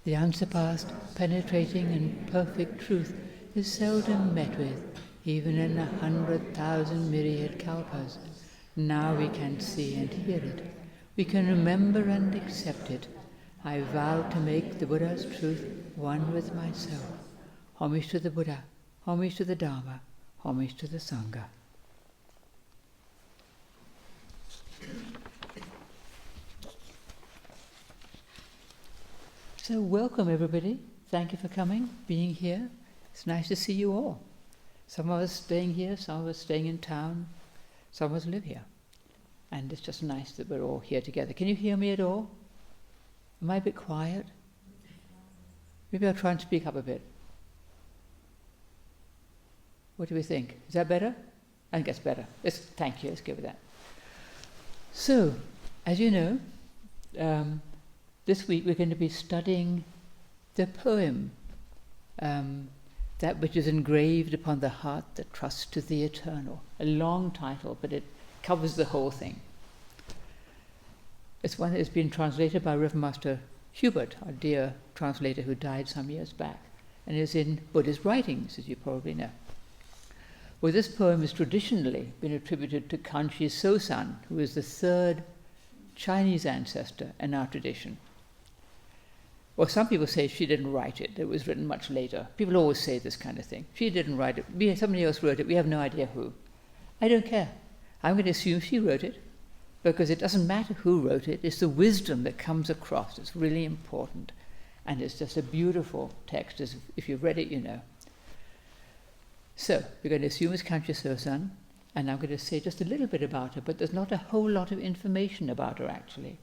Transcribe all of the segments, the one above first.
The unsurpassed, penetrating and perfect truth is seldom met with, even in 100,000 myriad kalpas. Now we can see and hear it. We can remember and accept it. I vow to make the Buddha's truth one with myself. Homage to the Buddha, homage to the Dharma, homage to the Sangha. So welcome everybody. Thank you for coming, being here. It's nice to see you all. Some of us staying here, some of us staying in town, some of us live here. And it's just nice that we're all here together. Can you hear me at all? Am I a bit quiet? Maybe I'll try and speak up a bit. What do we think? Is that better? I think it's better. Thank you, let's go with that. So, as you know, this week we're going to be studying the poem, that which is engraved upon the heart that trusts to the eternal. A long title, but it covers the whole thing. It's one that has been translated by Reverend Master Hubert, our dear translator who died some years back, and is in Buddhist writings, as you probably know. Well, this poem has traditionally been attributed to Kanshi Sosan, who is the third Chinese ancestor in our tradition. Well, some people say she didn't write it. It was written much later. People always say this kind of thing. She didn't write it. Somebody else wrote it. We have no idea who. I don't care. I'm going to assume she wrote it, because it doesn't matter who wrote it. It's the wisdom that comes across. It's really important. And it's just a beautiful text. If you've read it, you know. So, we're going to assume it's Kanshi Sosan, and I'm going to say just a little bit about her, but there's not a whole lot of information about her, actually.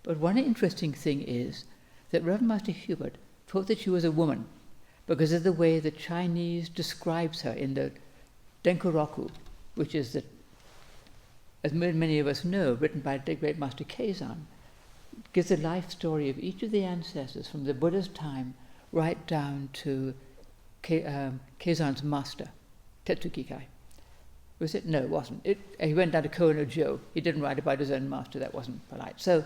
But one interesting thing is that Reverend Master Hubert thought that she was a woman because of the way the Chinese describes her in the Denko-roku, which is, as many of us know, written by the great Master Keizan, gives the life story of each of the ancestors from the Buddha's time right down to Keizan's master, Tetsukikai. Was it? No, it wasn't. He went down to Kono-jo. He didn't write about his own master. That wasn't polite. So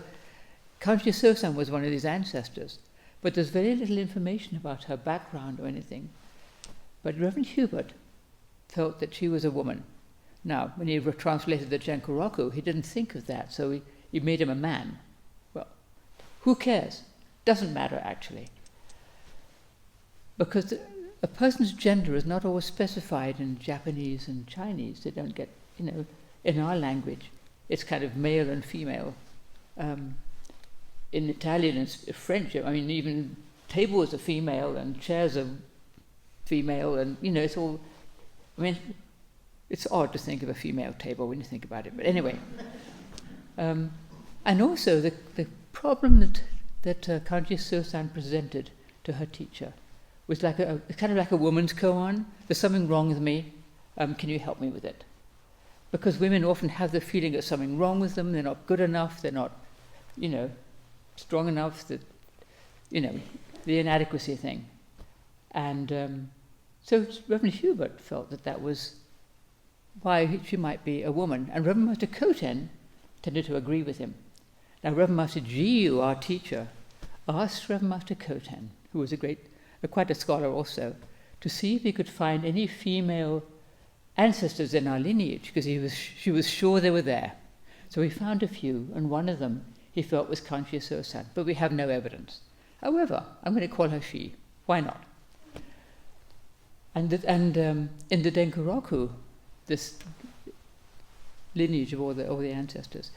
Kanshi Sosan was one of these ancestors, but there's very little information about her background or anything. But Reverend Hubert felt that she was a woman. Now, when he translated the Genko-roku, he didn't think of that, so he made him a man. Well, who cares? Doesn't matter, actually. Because a person's gender is not always specified in Japanese and Chinese. They don't get, in our language, it's kind of male and female. In Italian and French, I mean, even tables are female and chairs are female, and, it's all, it's odd to think of a female table when you think about it, but anyway. And also the problem that Kanshi Sosan presented to her teacher was kind of like a woman's koan. There's something wrong with me. Can you help me with it? Because women often have the feeling there's something wrong with them. They're not good enough. They're not, strong enough. That, the inadequacy thing. And so Reverend Hubert felt that was why she might be a woman. And Reverend Master Koten tended to agree with him. Now, Reverend Master Jiyu, our teacher, asked Reverend Master Koten, who was quite a scholar also, to see if he could find any female ancestors in our lineage, because she was sure they were there. So he found a few, and one of them he felt was Kanshi Sosan, but we have no evidence. However, I'm going to call her she. Why not? And in the Denko-roku, this lineage of all the ancestors,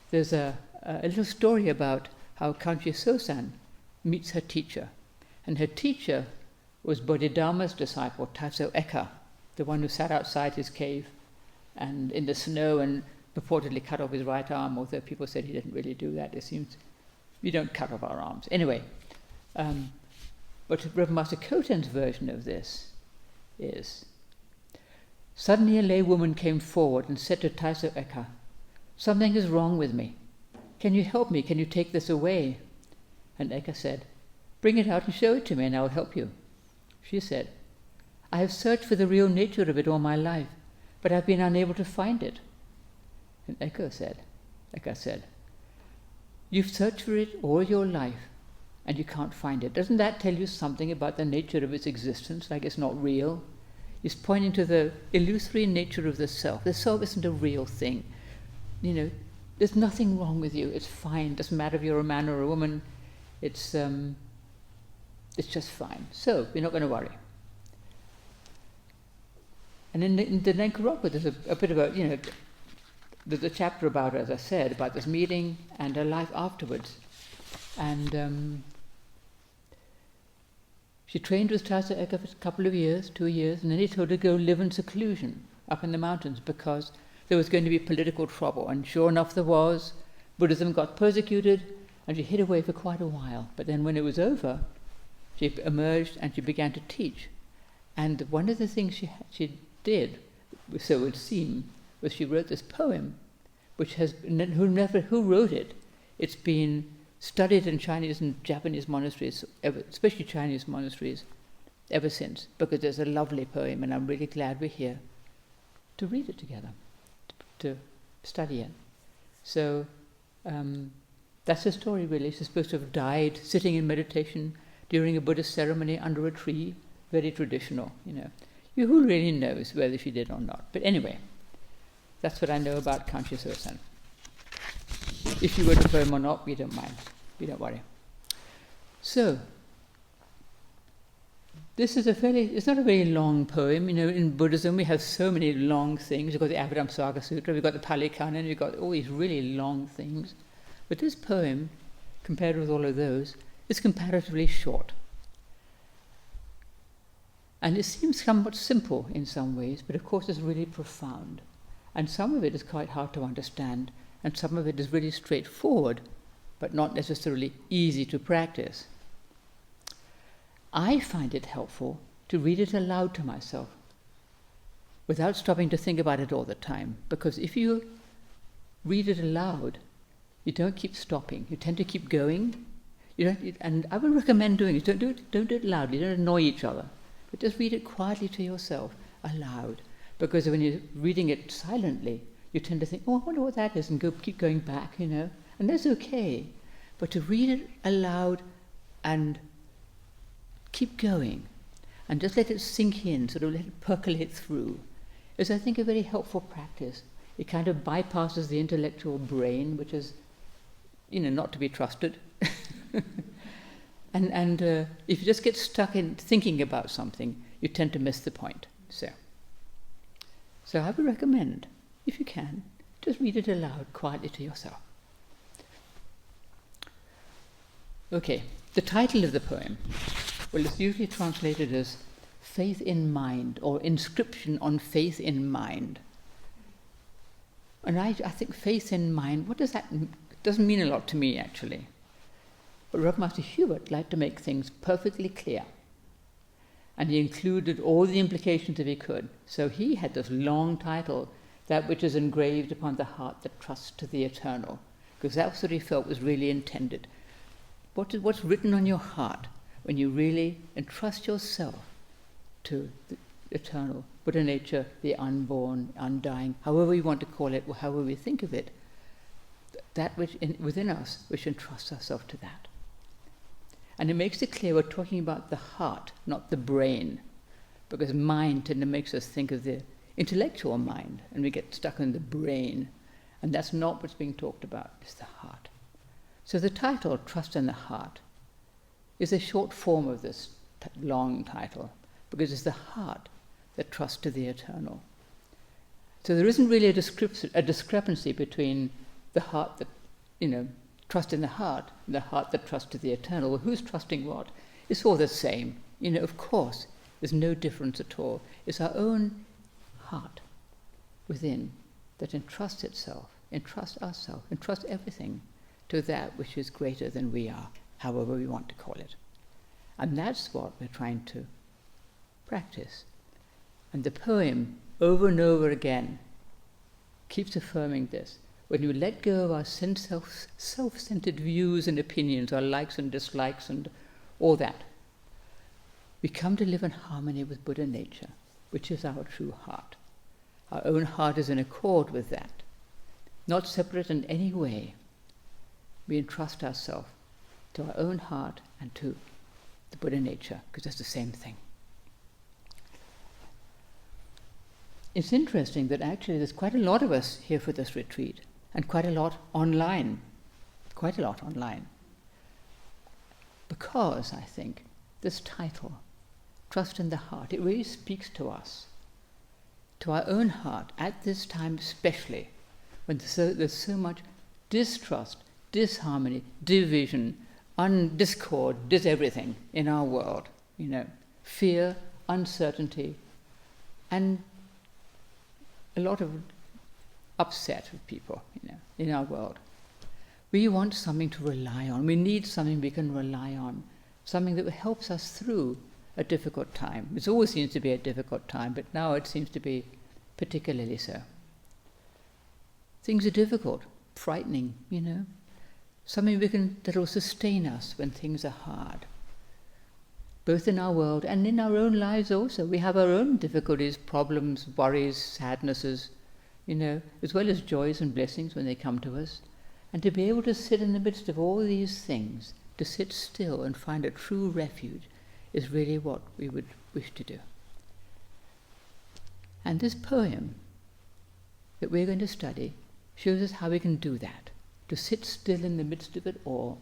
there's a little story about how Kanshi Sosan meets her teacher. And her teacher was Bodhidharma's disciple, Tasso Eka, the one who sat outside his cave and in the snow and purportedly cut off his right arm, although people said he didn't really do that. It seems we don't cut off our arms. Anyway, but Reverend Master Koten's version of this is, suddenly a lay woman came forward and said to Tasso Eka, "Something is wrong with me. Can you help me? Can you take this away?" And Eka said, "Bring it out and show it to me, and I will help you." She said, "I have searched for the real nature of it all my life, but I've been unable to find it." And Eka said, "You've searched for it all your life, and you can't find it. Doesn't that tell you something about the nature of its existence, like it's not real? It's pointing to the illusory nature of the self. The self isn't a real thing. There's nothing wrong with you. It's fine. Doesn't matter if you're a man or a woman. It's just fine. So we're not going to worry. And in the Nenkaropa, there's a bit about, there's a chapter about, as I said, about this meeting and her life afterwards. And she trained with Shasta Abbey for a couple of years, 2 years, and then he told her to go live in seclusion up in the mountains because there was going to be political trouble. And sure enough there was. Buddhism got persecuted, and she hid away for quite a while. But then when it was over, she emerged and she began to teach. And one of the things she did, so it would seem, was she wrote this poem, which has who wrote it? It's been studied in Chinese and Japanese monasteries, especially Chinese monasteries, ever since, because there's a lovely poem, and I'm really glad we're here to read it together, to study it. So that's her story, really. She's supposed to have died sitting in meditation during a Buddhist ceremony under a tree, very traditional, Who really knows whether she did or not? But anyway, that's what I know about Kanchi Sosan. If you were to poem or not, we don't mind. We don't worry. So, this is it's not a very long poem. In Buddhism we have so many long things. We've got the Abhidhamma Sutra, we've got the Pali Canon, we've got all these really long things. But this poem, compared with all of those, is comparatively short. And it seems somewhat simple in some ways, but of course it's really profound. And some of it is quite hard to understand, and some of it is really straightforward, but not necessarily easy to practice. I find it helpful to read it aloud to myself, without stopping to think about it all the time, because if you read it aloud, you don't keep stopping. You tend to keep going. And I would recommend doing it. Don't do it loudly. Don't annoy each other. But just read it quietly to yourself, aloud. Because when you're reading it silently, you tend to think, I wonder what that is, and keep going back, And that's okay. But to read it aloud and keep going, and just let it sink in, sort of let it percolate through, is, I think, a very helpful practice. It kind of bypasses the intellectual brain, which is, not to be trusted. And if you just get stuck in thinking about something, you tend to miss the point. So I would recommend, if you can, just read it aloud quietly to yourself. Okay, the title of the poem, it's usually translated as Faith in Mind, or Inscription on Faith in Mind. And I think faith in mind, what does that mean? It doesn't mean a lot to me, actually. But Rev Master Hubert liked to make things perfectly clear. And he included all the implications if he could. So he had this long title, That Which is Engraved Upon the Heart That Trusts to the Eternal, because that's what he felt was really intended. What's written on your heart when you really entrust yourself to the eternal, Buddha nature, the unborn, undying, however you want to call it, or however we think of it, that which within us, which entrusts ourselves to that. And it makes it clear we're talking about the heart, not the brain, because mind tend to makes us think of the intellectual mind, and we get stuck in the brain, and that's not what's being talked about, it's the heart. So the title, Trust in the Heart, is a short form of this long title, because it's the heart that trusts to the eternal. So there isn't really a discrepancy between the heart that, trust in the heart, and the heart that trusts to the eternal. Well, who's trusting what? It's all the same. Of course, there's no difference at all. It's our own heart within that entrusts itself, entrusts ourselves, entrusts everything to that which is greater than we are, however we want to call it. And that's what we're trying to practice. And the poem, over and over again, keeps affirming this. When you let go of our self-centered views and opinions, our likes and dislikes and all that, we come to live in harmony with Buddha nature, which is our true heart. Our own heart is in accord with that, not separate in any way. We entrust ourselves to our own heart and to the Buddha nature, because it's the same thing. It's interesting that actually there's quite a lot of us here for this retreat, and quite a lot online. Because I think this title, Trust in the Heart, it really speaks to us, to our own heart, at this time especially, when there's so much distrust, disharmony, division, discord, everything in our world, fear, uncertainty, and a lot of upset with people, in our world. We want something to rely on. We need something we can rely on, something that helps us through a difficult time. It always seems to be a difficult time, but now it seems to be particularly so. Things are difficult, frightening, something that will sustain us when things are hard, both in our world and in our own lives also. We have our own difficulties, problems, worries, sadnesses, as well as joys and blessings when they come to us. And to be able to sit in the midst of all these things, to sit still and find a true refuge, is really what we would wish to do. And this poem that we're going to study shows us how we can do that, to sit still in the midst of it all,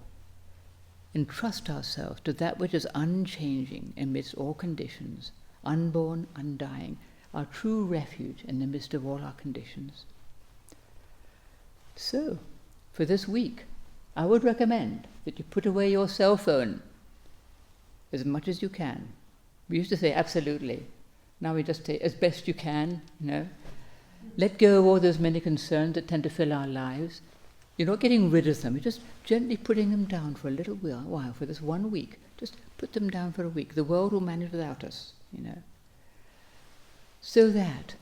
entrust ourselves to that which is unchanging amidst all conditions, unborn, undying, our true refuge in the midst of all our conditions. So, for this week, I would recommend that you put away your cell phone as much as you can. We used to say absolutely. Now we just say as best you can, Let go of all those many concerns that tend to fill our lives. You're not getting rid of them. You're just gently putting them down for a little while, for this 1 week. Just put them down for a week. The world will manage without us, So that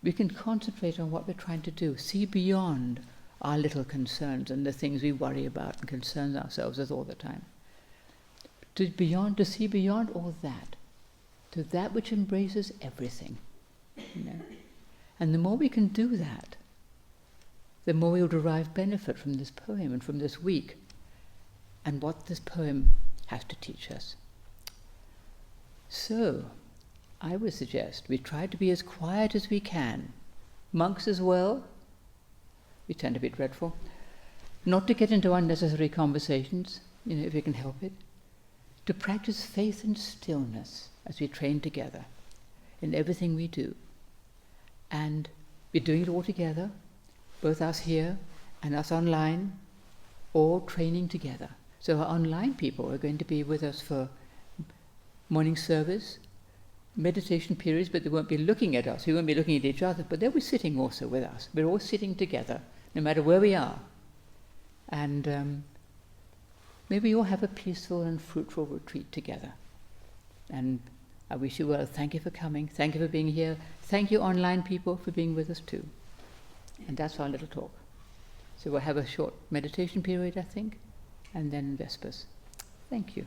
we can concentrate on what we're trying to do, see beyond our little concerns and the things we worry about and concern ourselves with all the time. To see beyond all that, to that which embraces everything. And the more we can do that, the more we'll derive benefit from this poem and from this week and what this poem has to teach us. So, I would suggest we try to be as quiet as we can. Monks as well, we tend to be dreadful. Not to get into unnecessary conversations, if we can help it. To practice faith and stillness as we train together in everything we do. And we're doing it all together, both us here and us online, all training together. So our online people are going to be with us for morning service, meditation periods, but they won't be looking at us. We won't be looking at each other, but they'll be sitting also with us. We're all sitting together, no matter where we are. And may we all have a peaceful and fruitful retreat together. And I wish you well. Thank you for coming. Thank you for being here. Thank you, online people, for being with us too. And that's our little talk. So we'll have a short meditation period, I think, and then Vespers. Thank you.